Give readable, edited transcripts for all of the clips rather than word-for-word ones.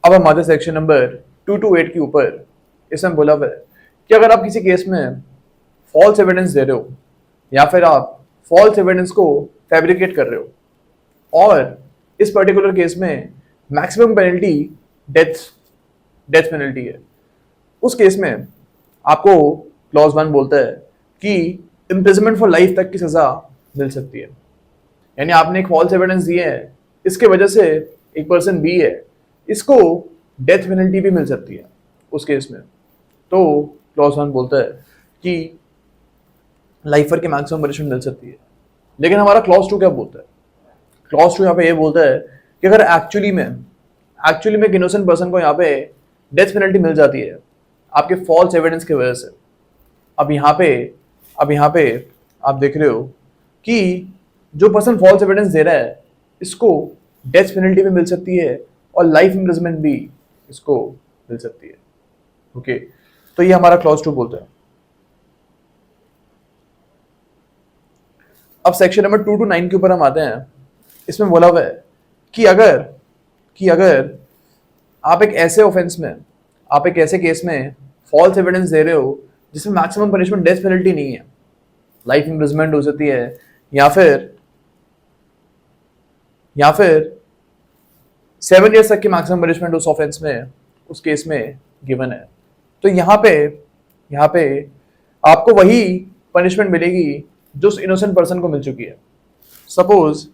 अब हम आते सेक्शन नंबर 228 के ऊपर। इसमें बोला हुआ है कि अगर आप किसी केस में फॉल्स एविडेंस दे रहे हो या फिर आप फॉल्स एविडेंस को फैब्रिकेट कर रहे हो और इस पर्टिकुलर केस में maximum penalty death death penalty है, उस केस में आपको क्लॉज 1 बोलता है कि इम्प्रिजनमेंट फॉर लाइफ तक की सजा मिल सकती है। यानी आपने एक फॉल्स एविडेंस दिए है, इसके वजह से एक पर्सन बी है, इसको डेथ पेनल्टी भी मिल सकती है उस केस में। तो क्लॉज 1 बोलता है कि लाइफर की मैक्सिमम पनिशमेंट मिल सकती है। लेकिन हमारा क्लॉज 2 क्या बोलता है? क्लॉज 2 यहाँ पे ये बोलता है कि अगर एक्चुअली में एक इनोसेंट पर्सन को यहाँ पे डेथ पेनल्टी मिल जाती है आपके फॉल्स एविडेंस की वजह से। अब यहाँ पे आप देख रहे हो कि जो पर्सन फॉल्स एविडेंस दे रहा है इसको डेथ पेनल्टी भी मिल सकती है और लाइफ इम्प्रिजनमेंट भी इसको मिल सकती है। ओके, तो ये हमारा क्लॉज 2 बोलता है। अब सेक्शन नंबर 2 to 9 के ऊपर हम आते हैं। इसमें बोला हुआ है कि अगर आप एक ऐसे ऑफेंस में, आप एक ऐसे केस में फॉल्स एविडेंस दे रहे हो जिसमें मैक्सिमम पनिशमेंट डेथ पेनल्टी नहीं है, लाइफ इम्प्रिजनमेंट हो सकती है या फिर 7 years तक की मैक्सिमम पनिशमेंट उस ऑफेंस में, उस केस में गिवन है, तो यहाँ पे आपको वही पनिशमेंट मिलेगी जो उस इनोसेंट पर्सन को मिल चुकी है। सपोज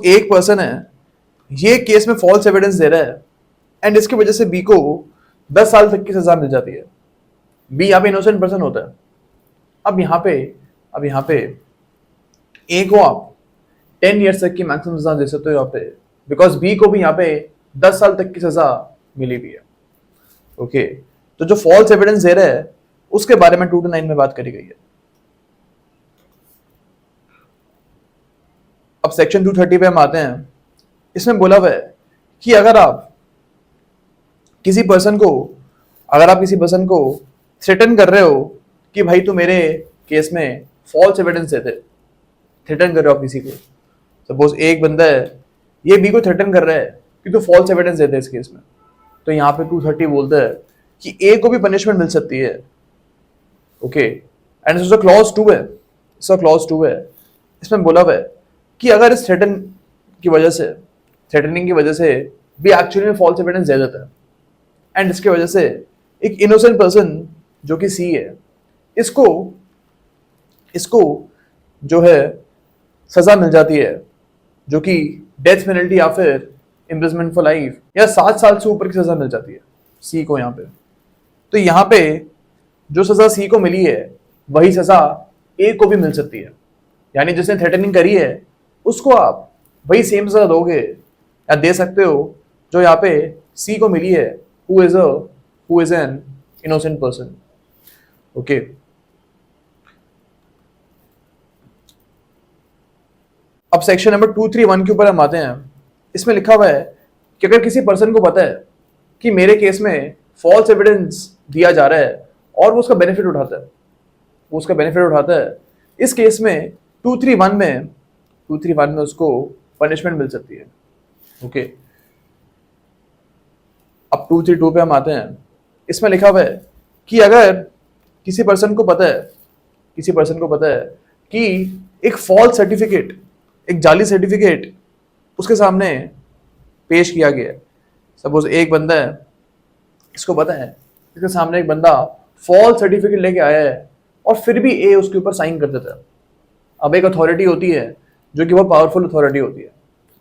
एक पर्सन है, ये केस में फॉल्स एविडेंस दे रहा है एंड इसकी वजह से बी को 10 साल तक की सजा मिल जाती है। बी यहाँ पे इनोसेंट पर्सन होता है। अब यहाँ पे ए को आप 10 years तक की मैक्सिमम सजा दे सकते हो यहाँ पे, बिकॉज बी को भी यहाँ पे 10 साल तक की सजा मिली भी है। ओके, तो जो फॉल्स एविडेंस दे रहा है उसके बारे में 2 to 9 में बात करी गई है। अब सेक्शन 230 पे हम आते हैं। इसमें बोला हुआ है कि अगर आप किसी पर्सन को थ्रेटन कर रहे हो कि भाई तू मेरे केस में फॉल्स एविडेंस दे दे, थ्रेटन कर रहे हो आप किसी को। सपोज एक बंदा है, ये बी को थ्रेटन कर रहा है कि तू फॉल्स एविडेंस दे दे इस केस में, तो यहाँ पे 230 बोलता है कि ए को भी पनिशमेंट मिल सकती है। ओके, एंड इसका क्लॉज 2 है। इसमें बोला हुआ है कि अगर इस थ्रेटनिंग की वजह से भी एक्चुअली में फॉल्स एविडेंस दे देता है एंड इसके वजह से एक इनोसेंट पर्सन जो कि सी है, इसको जो है सजा मिल जाती है जो कि डेथ पेनल्टी या फिर इम्प्रिजनमेंट फॉर लाइफ या 7 साल से ऊपर की सजा मिल जाती है सी को यहाँ पे। तो यहाँ पे जो सजा सी को मिली है वही सजा ए को भी मिल सकती है। यानी जिसने थ्रेटनिंग करी है उसको आप वही सेम सजा दोगे या दे सकते हो जो यहाँ पे सी को मिली है, who is an innocent person. Okay, अब सेक्शन नंबर 231 के ऊपर हम आते हैं। इसमें लिखा हुआ है कि अगर किसी पर्सन को पता है कि मेरे केस में फॉल्स एविडेंस दिया जा रहा है और वो उसका बेनिफिट उठाता है, इस केस में 231 में उसको पनिशमेंट मिल सकती है। ओके, अब 232 पे हम आते हैं। इसमें लिखा हुआ है कि अगर किसी पर्सन को पता है कि एक फॉल्स सर्टिफिकेट, एक जाली सर्टिफिकेट उसके सामने पेश किया गया है। सपोज एक बंदा है, इसको पता है इसके सामने एक बंदा फॉल्स सर्टिफिकेट लेके आया है और फिर भी ए उसके ऊपर साइन कर देता है। अब एक अथॉरिटी होती है जो कि बहुत पावरफुल अथॉरिटी होती है,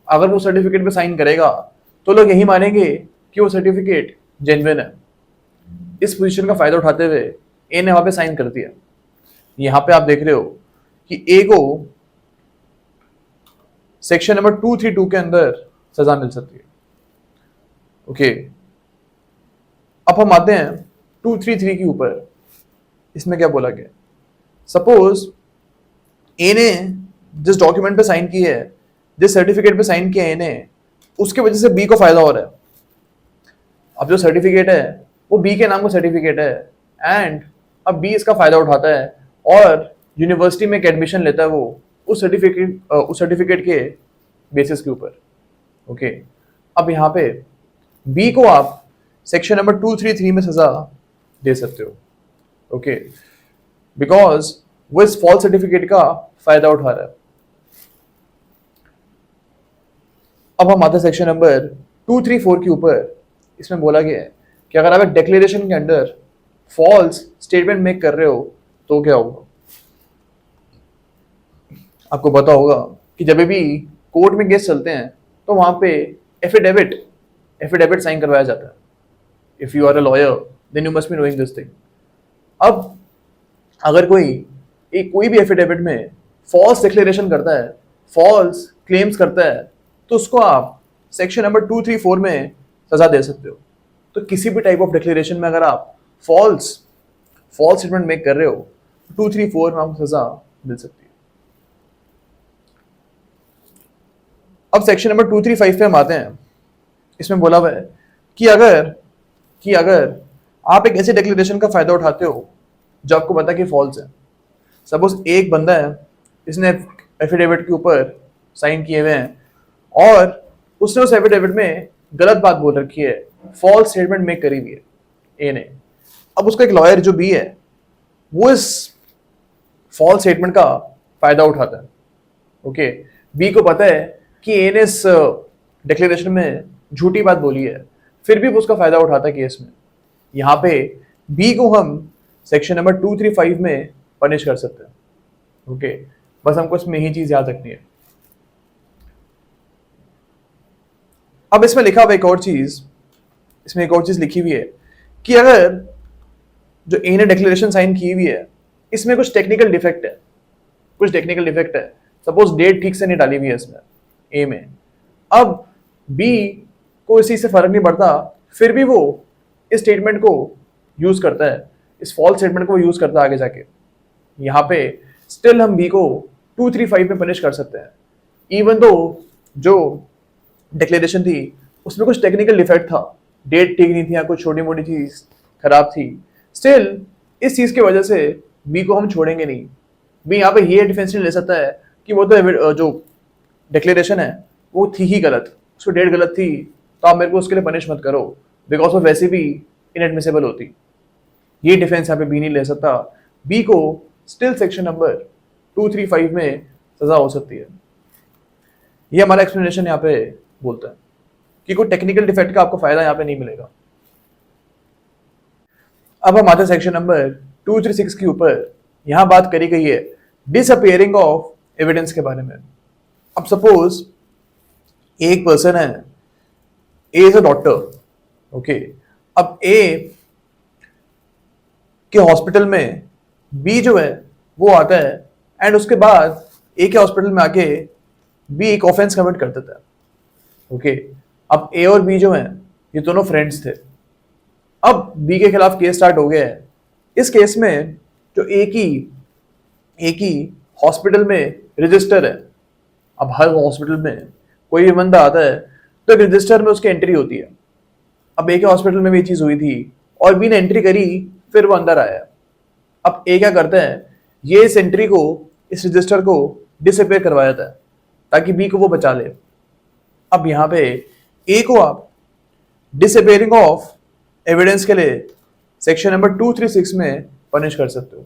अगर वो सर्टिफिकेट पे साइन करेगा तो लोग यही मानेंगे कि वो सर्टिफिकेट जेन्युइन है। इस पोजीशन का फायदा उठाते हुए ए ने वहां पे साइन कर दिया। यहां पे आप देख रहे हो कि ए को सेक्शन नंबर 232 के अंदर सजा मिल सकती है। ओके, अब हम आते हैं 233 के ऊपर। इसमें क्या बोला गया? सपोज ए ने जिस डॉक्यूमेंट पे साइन की है, जिस सर्टिफिकेट पे साइन किया है ए ने, उसके वजह से बी को फायदा हो रहा है। अब जो सर्टिफिकेट है वो बी के नाम का सर्टिफिकेट है एंड अब बी इसका फायदा उठाता है और यूनिवर्सिटी में एक एडमिशन लेता है वो उस सर्टिफिकेट के बेसिस के ऊपर। ओके, अब यहाँ पे बी को आप सेक्शन नंबर 233 में सजा दे सकते हो। ओके, बिकॉज वो इस फॉल्स सर्टिफिकेट का फायदा उठा रहा है। अब हम आते हैं सेक्शन नंबर 234 के ऊपर। इसमें बोला गया है कि अगर आप एक डिक्लेरेशन के अंदर फॉल्स स्टेटमेंट मेक कर रहे हो तो क्या होगा। आपको पता होगा कि जब भी कोर्ट में केस चलते हैं तो वहां पे एफिडेविट साइन करवाया जाता है। If you are a lawyer then you must be knowing this thing. अब अगर कोई भी एफिडेविट में फॉल्स डिक्लेरेशन करता है, फॉल्स क्लेम्स करता है, तो उसको आप सेक्शन नंबर 234 में सजा दे सकते हो। तो किसी भी टाइप ऑफ डिक्लेरेशन में अगर आप फॉल्स स्टेटमेंट मेक कर रहे हो 234 में आपको सजा मिल सकती है। अब सेक्शन नंबर 235 पे हम आते हैं। इसमें बोला हुआ है कि अगर आप एक ऐसे डिक्लेरेशन का फायदा उठाते हो जो आपको पता कि फॉल्स है। सपोज एक बंदा है, इसने एफिडेविट के ऊपर साइन किए हुए हैं और उसने उस एफिडेविट में गलत बात बोल रखी है, फॉल्स स्टेटमेंट मेक करी हुई है ए ने। अब उसका एक लॉयर जो बी है वो इस फॉल्स स्टेटमेंट का फायदा उठाता है। ओके, बी को पता है कि ए ने इस डिक्लेरेशन में झूठी बात बोली है, फिर भी वो उसका फायदा उठाता है केस में। यहाँ पे बी को हम सेक्शन नंबर 235 में पनिश कर सकते हैं। ओके, बस हमको इसमें यही चीज याद रखनी है। अब इसमें लिखा हुआ एक और चीज लिखी हुई है कि अगर जो ए ने डिक्लेरेशन साइन की हुई है इसमें कुछ टेक्निकल डिफेक्ट है, सपोज डेट ठीक से नहीं डाली हुई है इसमें ए में। अब बी को इसी से फर्क नहीं पड़ता, फिर भी वो इस स्टेटमेंट को यूज करता है, इस फॉल्स स्टेटमेंट को यूज करता है आगे जाके। यहाँ पे स्टिल हम बी को 235 में पनिश कर सकते हैं, इवन दो जो डिक्लेरेशन थी उसमें कुछ टेक्निकल डिफेक्ट था, डेट ठीक नहीं थी या कुछ छोटी मोटी चीज खराब थी। स्टिल इस चीज की वजह से बी को हम छोड़ेंगे नहीं। बी यहाँ पे ये डिफेंस नहीं ले सकता है कि वो तो जो डिक्लेरेशन है वो थी ही गलत, उसको डेट गलत थी तो आप मेरे को उसके लिए पनिश मत करो, बिकॉज वो वैसे भी इनएडमिसेबल होती। ये डिफेंस यहाँ पे बी नहीं ले सकता। बी को स्टिल सेक्शन नंबर 235 में सजा हो सकती है। ये हमारा एक्सप्लेनेशन यहाँ पे बोलता है कि कोई टेक्निकल डिफेक्ट का आपको फायदा यहाँ पे नहीं मिलेगा। अब हम आते हैं सेक्शन नंबर 236 के ऊपर। यहाँ बात करी गई है डिसअपियरिंग ऑफ एविडेंस के बारे में। अब सपोज एक पर्सन है, ए इज अ डॉक्टर। ओके, अब ए के हॉस्पिटल में बी जो है वो आता है एंड उसके बाद ए के हॉस्पिटल में आके बी एक ऑफेंस कमिट कर देता है। ओके, अब ए और बी जो हैं ये दोनों फ्रेंड्स थे। अब बी के खिलाफ केस स्टार्ट हो गया है। इस केस में जो ए की हॉस्पिटल में रजिस्टर है। अब हर हॉस्पिटल में कोई भी बंदा आता है तो एक रजिस्टर में उसकी एंट्री होती है। अब ए के हॉस्पिटल में भी ये चीज हुई थी और बी ने एंट्री करी, फिर वो अंदर आया। अब ए क्या करता है, ये इस एंट्री को, इस रजिस्टर को डिसअपियर करवाया था ताकि बी को वो बचा ले। अब यहाँ पे ए को आप डिसअपियरिंग ऑफ एविडेंस के लिए सेक्शन नंबर 236 में पनिश कर सकते हो।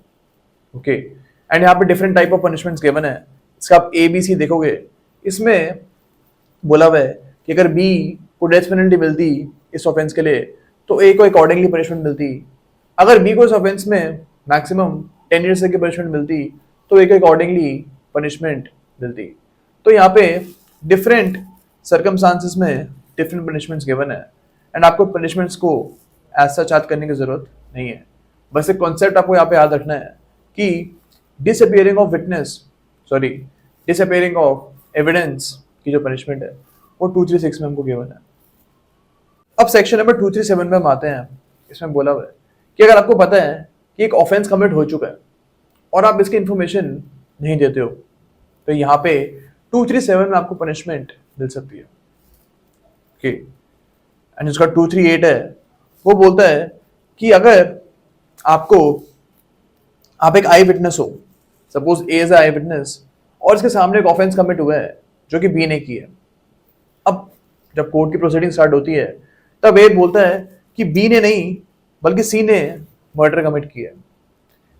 ओके, एंड यहाँ पे different type of punishments given है। इसका आप ए बी सी देखोगे, इसमें बोला हुआ है कि अगर बी को डेथ पेनल्टी मिलती इस ऑफेंस के लिए तो ए को अकॉर्डिंगली पनिशमेंट मिलती। अगर बी को इस ऑफेंस में मैक्सिमम 10 ईयर्स की पनिशमेंट मिलती तो ए को अकॉर्डिंगली पनिशमेंट मिलती। तो यहाँ पे डिफरेंट सर्कमस्टांसेस में डिफरेंट पनिशमेंट्स गिवन है एंड आपको पनिशमेंट्स को एज सच याद करने की जरूरत नहीं है। बस एक कॉन्सेप्ट आपको यहाँ पे याद रखना है कि डिसअपियरिंग ऑफ एविडेंस की जो पनिशमेंट है वो 236 में हमको गिवन है। अब सेक्शन नंबर 237 में हम आते हैं। इसमें बोला हुआ है कि अगर आपको पता है कि एक ऑफेंस कमिट हो चुका है और आप इसकी इंफॉर्मेशन नहीं देते हो तो यहाँ पे 237 में आपको पनिशमेंट मिल सकती है। ओके, एंड जिसका 238 है वो बोलता है कि अगर आपको, आप एक आई विटनेस हो, suppose A is I witness, और इसके सामने एक ऑफेंस कमिट हुआ है जो कि बी ने की है। अब जब कोर्ट की प्रोसीडिंग स्टार्ट होती है तब ए बोलता है कि बी ने नहीं बल्कि सी ने मर्डर कमिट किया है।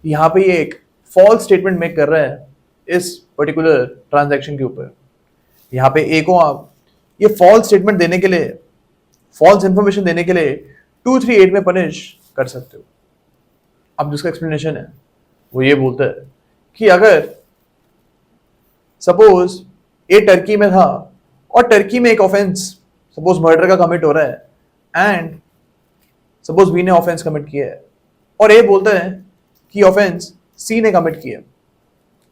यहाँ पे ये एक फॉल्स स्टेटमेंट मेक कर रहा है इस पर्टिकुलर ट्रांजैक्शन के ऊपर। यहाँ पे ए को आप ये फॉल्स स्टेटमेंट देने के लिए, फॉल्स इंफॉर्मेशन देने के लिए 238 में पनिश कर सकते हो। अब जिसका एक्सप्लेनेशन है वो ये बोलता है कि अगर सपोज ए टर्की में था और टर्की में एक ऑफेंस सपोज मर्डर का कमिट हो रहा है एंड सपोज बी ने ऑफेंस कमिट किया है और ए बोलता है कि ऑफेंस सी ने कमिट किया है।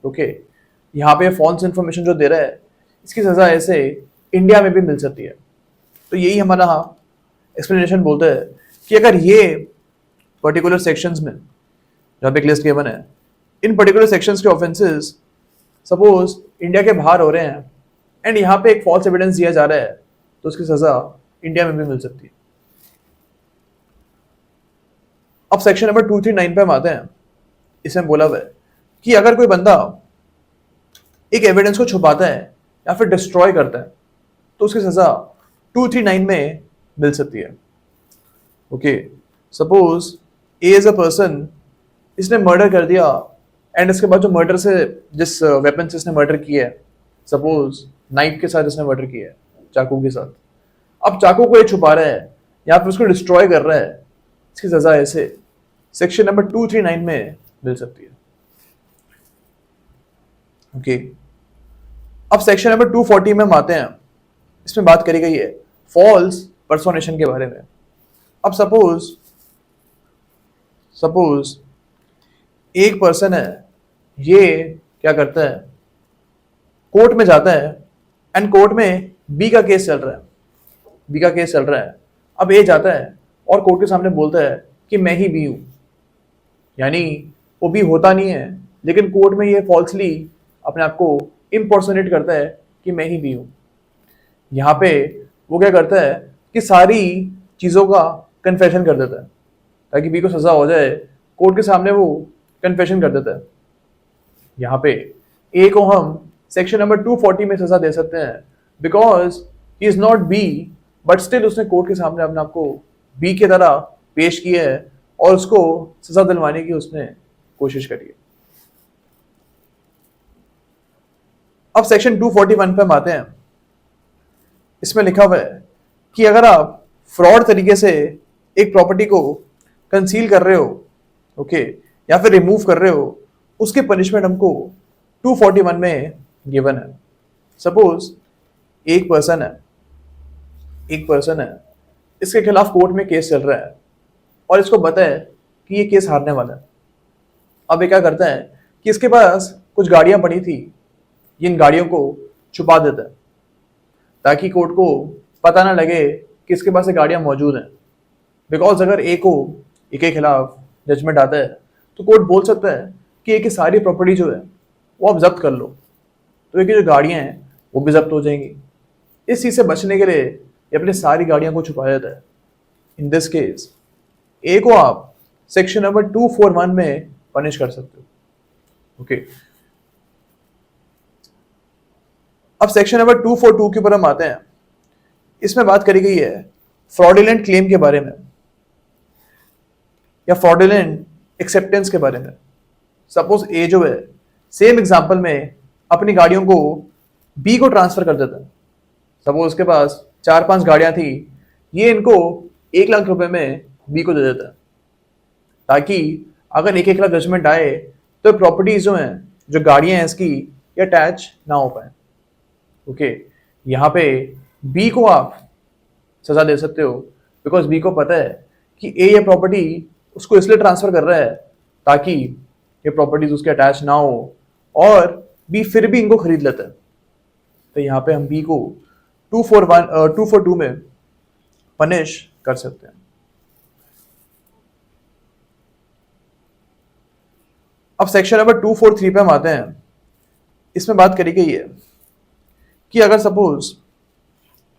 ओके, यहाँ पे फॉल्स इंफॉर्मेशन जो दे रहा है इसकी सजा ऐसे इंडिया में भी मिल सकती है। तो यही हमारा एक्सप्लेनेशन बोलता है कि अगर ये पर्टिकुलर सेक्शंस में जहाँ पे एक लिस्ट गिवन है, इन पर्टिकुलर सेक्शंस के ऑफेंसेस सपोज इंडिया के बाहर हो रहे हैं एंड यहाँ पे एक फॉल्स एविडेंस दिया जा रहा है तो उसकी सजा इंडिया में भी मिल सकती है। अब सेक्शन नंबर 239 पे हम आते हैं। इसमें बोला हुआ है कि अगर कोई बंदा एक एविडेंस को छुपाता है या फिर डिस्ट्रॉय करता है तो उसकी सजा 239 में मिल सकती है। Okay, suppose A is a person, इसने मर्डर कर दिया एंड इसके बाद जो मर्डर से जिस वेपन से इसने मर्डर किया है, सपोज नाइफ के साथ इसने मर्डर किया है, चाकू के साथ। अब चाकू को ये छुपा रहा है या फिर उसको डिस्ट्रॉय कर रहा है, इसकी सजा ऐसे सेक्शन नंबर 239 में मिल सकती है। ओके, अब सेक्शन नंबर 240 में हम आते हैं। इसमें बात करी गई है फॉल्स पर्सोनेशन के बारे में। अब सपोज एक पर्सन है, ये क्या करता है, कोर्ट में जाता है एंड कोर्ट में बी का केस चल रहा है। अब ए जाता है और कोर्ट के सामने बोलता है कि मैं ही बी हूं, यानी वो बी होता नहीं है लेकिन कोर्ट में ये फॉल्सली अपने आप को इम्पर्सोनेट करता है कि मैं ही बी हूं। यहाँ पे वो क्या करता है कि सारी चीज़ों का कन्फेशन कर देता है ताकि बी को सजा हो जाए। कोर्ट के सामने वो कन्फेशन कर देता है। यहाँ पे ए को हम सेक्शन नंबर 240 में सजा दे सकते हैं because he is not be but still उसने कोर्ट के सामने अपने आप को बी की तरह पेश किया है और उसको सजा दिलवाने की उसने कोशिश करी है। अब सेक्शन 241 पे हम आते हैं। इसमें लिखा हुआ है कि अगर आप फ्रॉड तरीके से एक प्रॉपर्टी को कंसील कर रहे हो, ओके, या फिर रिमूव कर रहे हो, उसकी पनिशमेंट हमको 241 में गिवन है। सपोज एक पर्सन है, इसके खिलाफ कोर्ट में केस चल रहा है और इसको पता है कि ये केस हारने वाला है। अब ये क्या करता है कि इसके पास कुछ गाड़ियां पड़ी थी, इन गाड़ियों को छुपा देता है ताकि कोर्ट को पता ना लगे कि इसके पास ये गाड़ियां मौजूद हैं। बिकॉज अगर ए के खिलाफ जजमेंट आता है तो कोर्ट बोल सकता है कि ए की सारी प्रॉपर्टी जो है वो आप जब्त कर लो, तो ए की जो गाड़ियां हैं वो भी जब्त हो जाएंगी। इस चीज़ से बचने के लिए ये अपनी सारी गाड़ियां को छुपा देता है। इन दिस केस ए को आप सेक्शन नंबर 241 में पनिश कर सकते हो। ओके, अब सेक्शन नंबर 242 के ऊपर हम आते हैं। इसमें बात करी गई है फ्रॉडुलेंट क्लेम के बारे में या फ्रॉडुलेंट एक्सेप्टेंस के बारे में। सपोज ए जो है सेम एग्जांपल में अपनी गाड़ियों को बी को ट्रांसफर कर देता है। सपोज उसके पास 4-5 गाड़ियां थी, ये इनको 1 लाख रुपए में बी को दे देता है ताकि अगर 1 लाख जजमेंट आए तो प्रॉपर्टीज जो हैं, जो गाड़ियां हैं इसकी, ये अटैच ना हो पाए। ओके, यहाँ पे बी को आप सजा दे सकते हो बिकॉज बी को पता है कि ए ये प्रॉपर्टी उसको इसलिए ट्रांसफर कर रहा है ताकि ये प्रॉपर्टीज उसके अटैच ना हो और बी फिर भी इनको खरीद लेता है। तो यहाँ पे हम बी को 242 में पनिश कर सकते हैं। अब सेक्शन नंबर 243 पे हम आते हैं। इसमें बात करी गई है कि अगर सपोज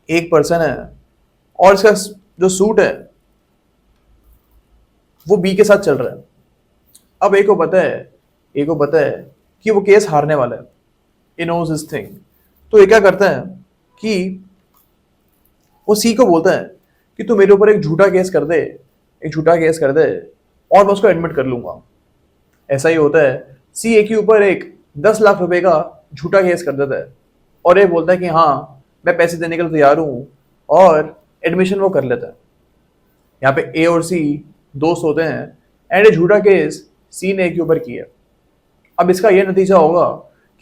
एक पर्सन है और इसका जो सूट है वो बी के साथ चल रहा है, अब ए को पता है कि वो केस हारने वाला है, he knows this thing। तो ये क्या करता है कि वो सी को बोलता है कि तू मेरे ऊपर एक झूठा केस कर दे, एक झूठा केस कर दे और मैं उसको एडमिट कर लूंगा। ऐसा ही होता है, सी ए के ऊपर एक 10 लाख रुपए का झूठा केस कर देता है और ये बोलता है कि हाँ मैं पैसे देने के लिए तैयार हूँ और एडमिशन वो कर लेता है। यहाँ पे ए और सी दोस्त होते हैं एंड ये झूठा केस सी ने ए के ऊपर किया। अब इसका ये नतीजा होगा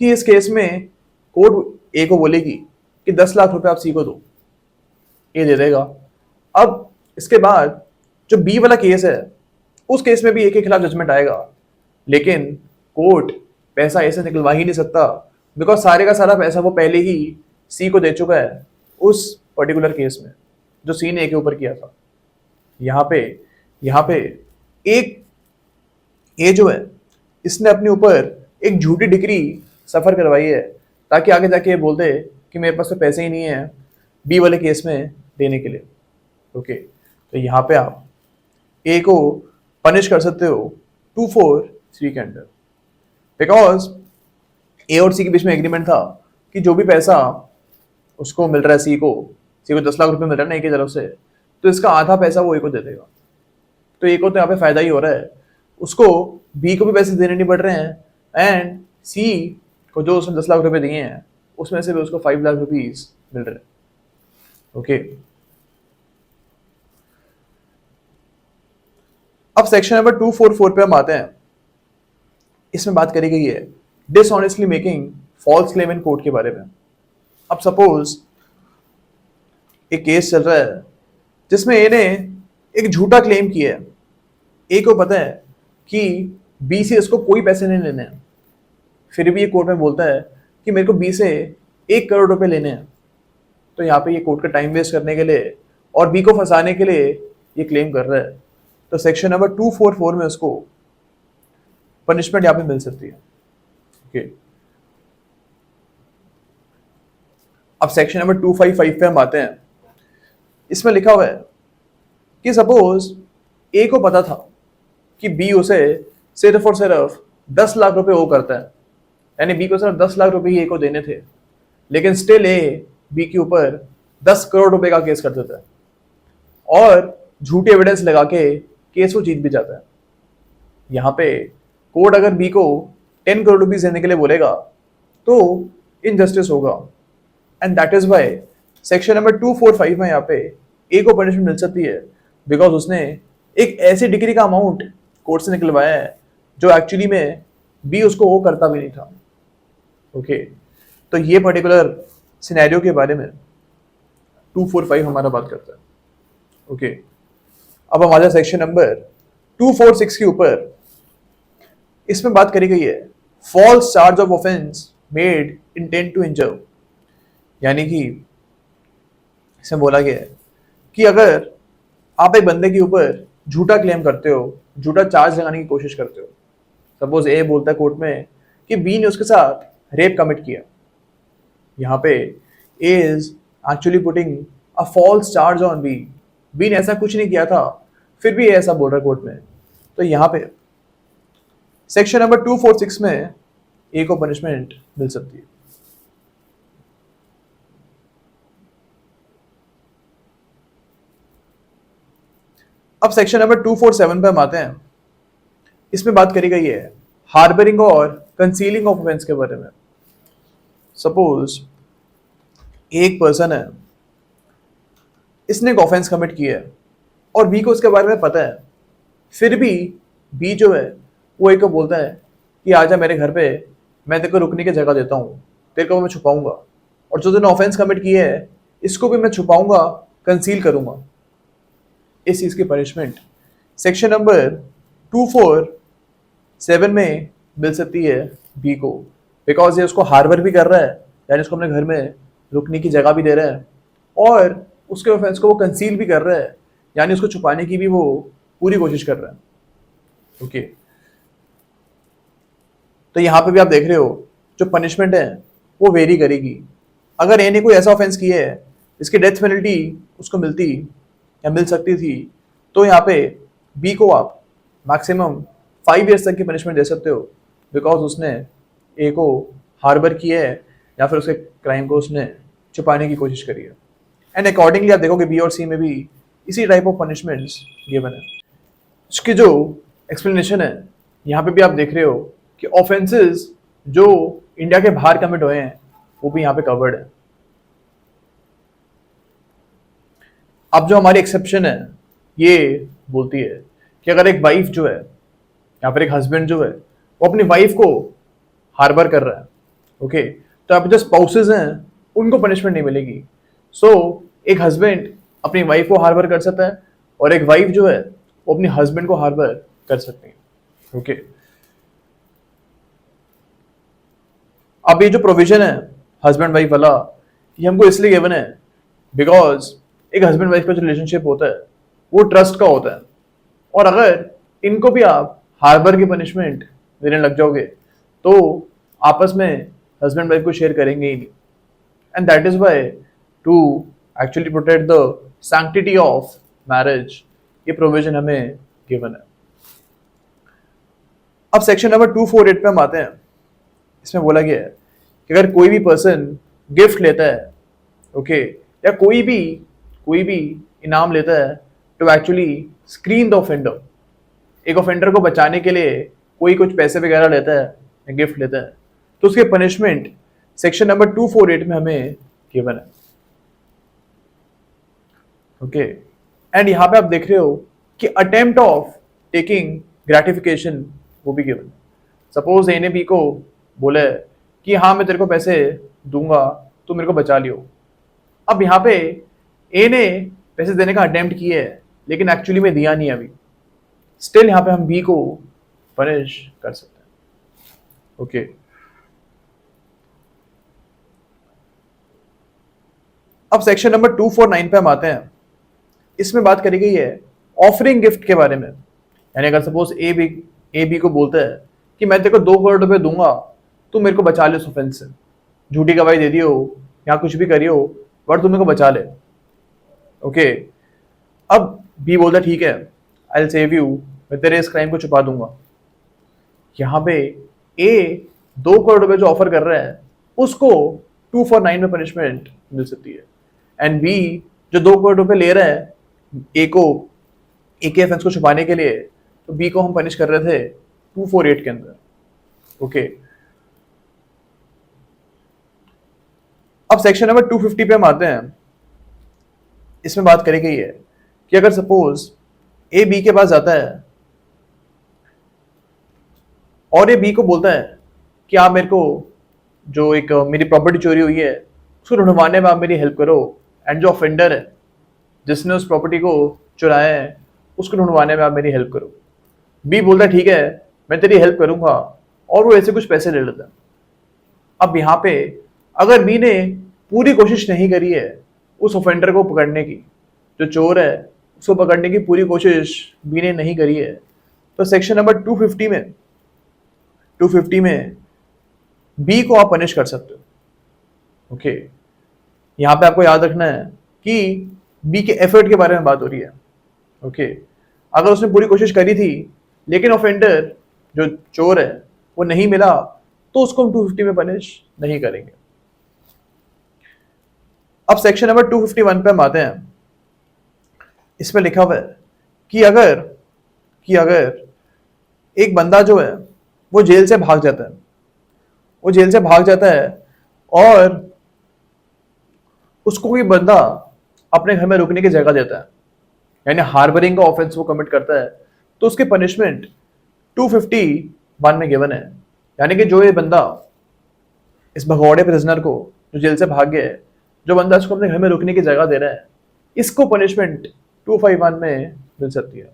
कि इस केस में कोर्ट ए को बोलेगी कि 10 लाख रुपए आप सी को दो, ए दे देगा। अब इसके बाद जो बी वाला केस है उस केस में भी ए के खिलाफ जजमेंट आएगा, लेकिन कोर्ट पैसा ए से निकलवा ही नहीं सकता बिकॉज सारे का सारा पैसा वो पहले ही सी को दे चुका है उस पर्टिकुलर केस में जो सी ने ए के ऊपर किया था। यहाँ पे एक ए जो है इसने अपने ऊपर एक झूठी डिग्री सफर करवाई है ताकि आगे जाके ये बोल दे कि मेरे पास तो पैसे ही नहीं है बी वाले केस में देने के लिए। ओके, तो यहाँ पे आप ए को पनिश कर सकते हो 243 के अंडर बिकॉज ए और सी के बीच में एग्रीमेंट था कि जो भी पैसा उसको मिल रहा है सी को 10 लाख रुपए मिल रहा है ना ए की तरफ से, तो इसका आधा पैसा वो ए को दे देगा। तो ए को तो यहाँ पे फायदा ही हो रहा है, उसको बी को भी पैसे देने नहीं पड़ रहे हैं एंड सी को जो उसने 10 लाख रुपए दिए हैं उसमें से भी उसको 5 लाख रुपीज मिल रहे हैं। ओके, अब सेक्शन नंबर 244 पे हम आते हैं। इसमें बात करी गई है dishonestly making false claim in court के बारे में। अब सपोज एक केस चल रहा है जिसमें ए ने एक झूठा क्लेम किया है। ए को पता है कि बी से इसको कोई पैसे नहीं लेने हैं, फिर भी ये कोर्ट में बोलता है कि मेरे को बी से 1 करोड़ रुपए लेने हैं। तो यहाँ पे ये कोर्ट का टाइम वेस्ट करने के लिए और बी को फंसाने के लिए ये क्लेम कर रहा है। तो सेक्शन नंबर 244 में उसको पनिशमेंट यहाँ पे मिल सकती है। ओके, अब सेक्शन नंबर 255 पे हम आते हैं। इसमें लिखा हुआ है कि सपोज ए को पता था कि बी उसे सिर्फ और सिर्फ 10 लाख रुपए वो करता है, यानी बी को सिर्फ 10 लाख रुपए ही ए को देने थे, लेकिन स्टिल ए बी के ऊपर 10 करोड़ रुपए का केस कर देता है और झूठी एविडेंस लगा के केस वो जीत भी जाता है। यहाँ पे कोर्ट अगर बी को 10 करोड़ रुपीज देने के लिए बोलेगा तो इनजस्टिस होगा and that is why section number 245 में यहाँ पे ए को पनिशमेंट मिल सकती है बिकॉज उसने एक ऐसी डिग्री का अमाउंट कोर्ट से निकलवाया है जो एक्चुअली में बी उसको वो करता भी नहीं था। ओके, तो ये पर्टिकुलर सिनेरियो के बारे में 245 हमारा बात करता है। ओके, अब हमारा सेक्शन नंबर 246 के ऊपर इसमें बात करी गई है false charge of offence made intent to injure, यानी कि इसमें बोला गया है कि अगर आप एक बंदे के ऊपर झूठा क्लेम करते हो, झूठा चार्ज लगाने की कोशिश करते हो, सपोज ए बोलता है कोर्ट में कि बी ने उसके साथ रेप कमिट किया, यहाँ पे A is actually putting a false charge on B, B ने ऐसा कुछ नहीं किया था फिर भी ए ऐसा बोल रहा है कोर्ट में। तो यहाँ पे सेक्शन नंबर 246 में ए को पनिशमेंट मिल सकती है। अब सेक्शन नंबर 247 पे हम आते हैं। इसमें बात करी गई है हार्बरिंग और कंसीलिंग ऑफ ऑफेंस के बारे में। सपोज एक पर्सन है, इसने एक ऑफेंस कमिट किया है और बी को उसके बारे में पता है, फिर भी बी जो है वो ए को बोलता है कि आजा मेरे घर पे, मैं तेरे को रुकने की जगह देता हूँ, तेरे को मैं छुपाऊंगा और जो तूने ऑफेंस कमिट किया है इसको भी मैं छुपाऊंगा, कंसील करूंगा। इस चीज की पनिशमेंट सेक्शन नंबर 247 में मिल सकती है बी को बिकॉज ये उसको हार्बर भी कर रहा है, यानी उसको अपने घर में रुकने की जगह भी दे रहा है और उसके ऑफेंस को वो कंसील भी कर रहा है, यानी उसको छुपाने की भी वो पूरी कोशिश कर रहा है। ओके, तो यहाँ पे भी आप देख रहे हो जो पनिशमेंट है वो वेरी करेगी। अगर ए ने कोई ऐसा ऑफेंस किया है जिसकी डेथ पेनल्टी उसको मिलती या मिल सकती थी, तो यहाँ पे बी को आप मैक्सिमम 5 years तक की पनिशमेंट दे सकते हो बिकॉज उसने ए को हार्बर किया है या फिर उसके क्राइम को उसने छुपाने की कोशिश करी है। एंड अकॉर्डिंगली आप देखोगे बी और सी में भी इसी टाइप ऑफ पनिशमेंट्स गिवन है। इसकी जो एक्सप्लेनेशन है यहाँ पे भी आप देख रहे हो कि ऑफेंसेस जो इंडिया के बाहर कमिट हुए हैं वो भी यहाँ पे कवर्ड है। अब जो हमारी एक्सेप्शन है ये बोलती है कि अगर एक वाइफ जो है या फिर एक हस्बैंड जो है वो अपनी वाइफ को हार्बर कर रहा है, ओके, तो आप जो स्पाउसेस हैं उनको पनिशमेंट नहीं मिलेगी। सो एक हस्बैंड अपनी वाइफ को हार्बर कर सकता है और एक वाइफ जो है वो अपने हस्बैंड को हार्बर कर सकती है, ओके। अब ये जो प्रोविजन है हस्बैंड वाइफ वाला ये हमको इसलिए गिवन है बिकॉज एक हस्बैंड वाइफ का जो रिलेशनशिप होता है वो ट्रस्ट का होता है और अगर इनको भी आप हार्बर की पनिशमेंट देने लग जाओगे तो आपस में हस्बैंड वाइफ को शेयर करेंगे ही नहीं। And that is why to actually protect the sanctity of marriage ये प्रोविजन हमें गिवन है। अब सेक्शन नंबर 248 पे हम आते हैं। इसमें बोला गया है कि अगर कोई भी पर्सन गिफ्ट लेता है, ओके, या कोई भी इनाम लेता है to actually screen the offender, एक ऑफेंडर को बचाने के लिए कोई कुछ पैसे वगैरह लेता है या गिफ्ट लेता है तो उसके पनिशमेंट सेक्शन नंबर 248 में हमें गिवन है, ओके। एंड यहां पे आप देख रहे हो कि अटेम्प्ट ऑफ टेकिंग ग्रेटिफिकेशन वो भी गिवन है। सपोज ए ने बी को बोला है कि हाँ मैं तेरे को पैसे दूंगा तो मेरे को बचा लियो। अब यहाँ पे ए ने पैसे देने का अटेम्प्ट किया है लेकिन एक्चुअली में दिया नहीं अभी, स्टिल यहाँ पे हम बी को पनिश कर सकते हैं, ओके। अब सेक्शन नंबर 249 पे हम आते हैं। इसमें बात करी गई है ऑफरिंग गिफ्ट के बारे में। यानी अगर सपोज ए बी को बोलता है कि मैं तेरे को 2 करोड़ रुपए दूंगा तो मेरे को बचा ले उस ऑफेंस से, झूठी गवाही दे दियो या कुछ भी करियो बट तू मेरे को बचा ले, ओके। अब बी बोलता ठीक है आई विल सेव यू, मैं तेरे इस क्राइम को छुपा दूंगा। यहाँ पे ए 2 करोड़ रुपए जो ऑफर कर रहा है उसको 249 में पनिशमेंट मिल सकती है एंड बी जो 2 करोड़ रुपए ले रहा है ए के ऑफेंस को छुपाने के लिए तो बी को हम पनिश कर रहे थे 248 के अंदर, ओके। अब सेक्शन नंबर 250 पे हम आते हैं। इसमें बात करी गई है कि अगर सपोज ए बी के पास जाता है और ये बी को बोलता है कि आप मेरे को जो एक मेरी प्रॉपर्टी चोरी हुई है उसको ढूंढवाने में आप मेरी हेल्प करो, एंड जो ऑफेंडर है जिसने उस प्रॉपर्टी को चुराया है उसको ढूंढवाने में आप मेरी हेल्प करो। बी बोलता है ठीक है मैं तेरी हेल्प करूंगा और वो ऐसे कुछ पैसे ले लेता है। अब यहाँ पे अगर बी ने पूरी कोशिश नहीं करी है उस ऑफेंडर को पकड़ने की, जो चोर है उसको पकड़ने की पूरी कोशिश बी ने नहीं करी है तो सेक्शन नंबर 250 में बी को आप पनिश कर सकते हो, ओके। यहाँ पे आपको याद रखना है कि बी के एफर्ट के बारे में बात हो रही है, ओके। अगर उसने पूरी कोशिश करी थी लेकिन ऑफेंडर जो चोर है वो नहीं मिला तो उसको हम 250 में पनिश नहीं करेंगे। अब सेक्शन नंबर 251 पे हम आते हैं। इसमें लिखा हुआ है कि अगर एक बंदा जो है वो जेल से भाग जाता है और उसको कोई बंदा अपने घर में रुकने की जगह देता है, यानी हार्बरिंग का ऑफेंस वो कमिट करता है तो उसकी पनिशमेंट 251 में गिवन है। यानी कि जो ये बंदा इस भगौड़े प्रिजनर को जो जेल से भाग गया है, जो बंदा इसको अपने घर में रुकने की जगह दे रहा है, इसको पनिशमेंट 251 में मिल सकती है।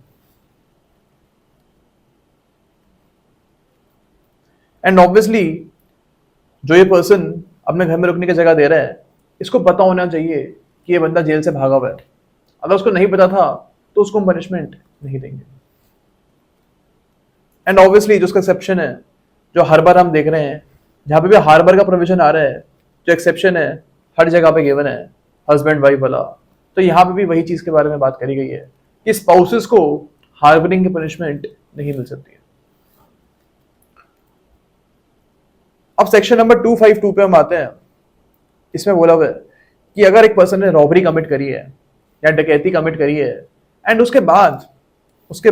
एंड ऑब्वियसली जो ये पर्सन अपने घर में रुकने की जगह दे रहा है इसको पता होना चाहिए कि ये बंदा जेल से भागा हुआ है। अगर उसको नहीं पता था तो उसको हम पनिशमेंट नहीं देंगे। एंड ऑब्वियसली जो उसका एक्सेप्शन है जो हर बार हम देख रहे हैं, जहां पे भी हार्बर का प्रोविजन आ रहा है, जो एक्सेप्शन है हर जगह पे गिवन है हस्बैंड वाइफ वाला, तो यहाँ पे भी वही चीज के बारे में बात करी गई है कि स्पाउसेस को हार्बरिंग की पनिशमेंट नहीं मिल सकती है। अब सेक्शन नंबर 252 पे हम आते हैं। इसमें बोला हुआ है कि अगर एक पर्सन ने रॉबरी कमिट करी है या डकैती कमिट करी है एंड उसके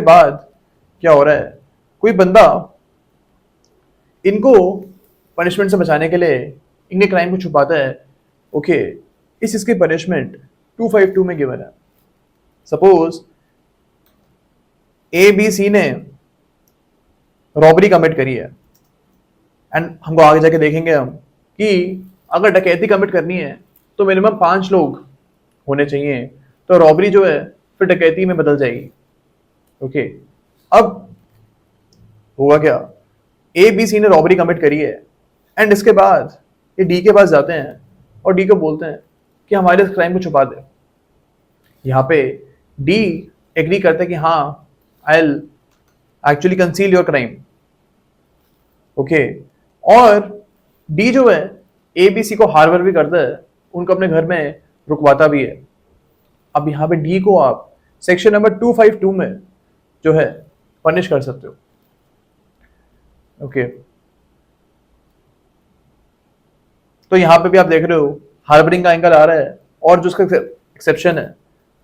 बाद क्या हो रहा है, कोई बंदा इनको पनिशमेंट से बचाने के लिए इनके क्राइम को छुपाता है, ओके, इसकी पनिशमेंट 252 में गिवन है। सपोज ए बी सी ने रॉबरी कमिट करी है एंड हमको आगे जाके देखेंगे हम कि अगर डकैती कमिट करनी है तो मिनिमम 5 लोग होने चाहिए, तो रॉबरी जो है फिर डकैती में बदल जाएगी। ओके, अब होगा क्या, ए बी सी ने रॉबरी कमिट करी है एंड इसके बाद ये डी के पास जाते हैं और डी को बोलते हैं कि हमारे इस क्राइम को छुपा दे। यहाँ पे डी एग्री करते हैं कि हाँ, I will actually conceal your crime. Okay, और डी जो है ए बी सी को हार्बर भी करता है, उनको अपने घर में रुकवाता भी है। अब यहाँ पे डी को आप सेक्शन नंबर 252 में जो है पनिश कर सकते हो। ओके, तो यहाँ पे भी आप देख रहे हो हार्बरिंग का एंगल आ रहा है और जो उसका एक्सेप्शन है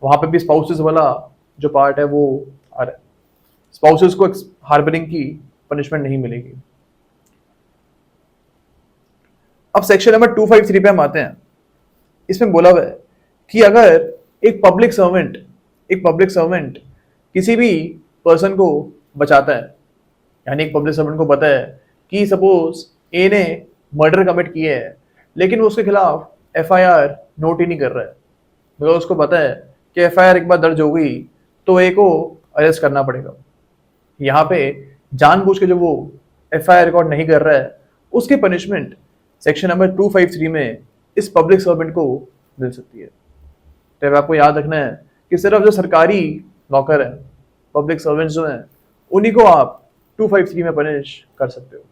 वहां पे भी स्पाउसेस वाला जो पार्ट है वो आ रहा है। स्पाउसेस को हार्बरिंग की पनिशमेंट नहीं मिलेगी। अब सेक्शन नंबर 253 पे हम आते हैं। इसमें बोला हुआ है कि अगर एक पब्लिक सर्वेंट किसी भी पर्सन को बचाता है, यानी एक पब्लिक सर्वेंट को पता है कि सपोज ए ने मर्डर कमिट किया है लेकिन वो उसके खिलाफ एफआईआर नोट ही नहीं कर रहा है, मगर उसको पता है कि एफआईआर एक बार दर्ज हो गई तो ए को अरेस्ट करना पड़ेगा। यहाँ पे जानबूझ के जो वो एफआईआर रिकॉर्ड नहीं कर रहा है उसकी पनिशमेंट सेक्शन नंबर 253 में इस पब्लिक सर्वेंट को मिल सकती है। तो आपको याद रखना है कि सिर्फ जो सरकारी नौकर है, पब्लिक सर्वेंट्स जो हैं, उन्हीं को आप 253 में पनिश कर सकते हो।